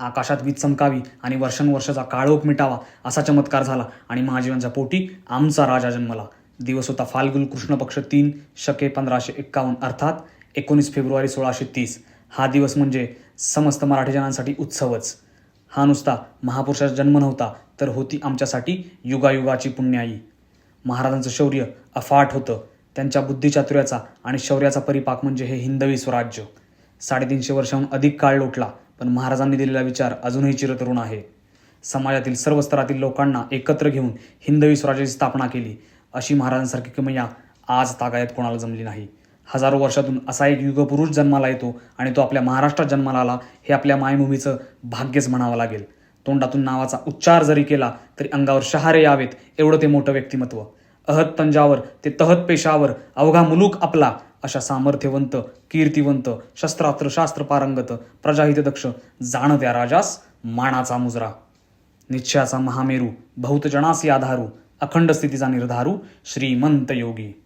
आकाशात वीज चमकावी आणि वर्षानुवर्षाचा काळोख मिटावा असा चमत्कार झाला आणि महाजीवांच्या पोटी आमचा राजा जन्मला. दिवस होता फाल्गुन कृष्ण पक्ष 3 शके 1551 अर्थात 19 फेब्रुवारी 1630. हा दिवस म्हणजे समस्त मराठी जनांसाठी उत्सवच. हा नुसता महापुरुषाचा जन्म नव्हता, तर होती आमच्यासाठी युगायुगाची पुण्याई. महाराजांचं शौर्य अफाट होतं. त्यांच्या बुद्धिचातुर्याचा आणि शौर्याचा परिपाक म्हणजे हे हिंदवी स्वराज्य. 350 वर्षांहून अधिक काळ लोटला, पण महाराजांनी दिलेला विचार अजूनही चिरतरुण आहे. समाजातील सर्व स्तरातील लोकांना एकत्र घेऊन हिंदवी स्वराज्याची स्थापना केली. अशी महाराजांसारखी किमया आज तागायत कोणाला जमली नाही. हजारो वर्षातून असा एक युगपुरुष जन्माला येतो आणि तो आपल्या महाराष्ट्रात जन्माला आला, हे आपल्या मायभूमीचं भाग्यच म्हणावं लागेल. तोंडातून नावाचा उच्चार जरी केला तरी अंगावर शहारे यावेत एवढं ते मोठं व्यक्तिमत्व. अहत पंजावर ते तहत पेशावर अवघा मुलूक आपला, अशा सामर्थ्यवंत, कीर्तिवंत, शस्त्रास्त्र शास्त्र पारंगत, प्रजाहितदक्ष, जाणत्या राजास मानाचा मुजरा. निश्चयाचा महामेरू, बहुतजनासी आधारू, अखंड स्थितीचा निर्धारू, श्रीमंत योगी.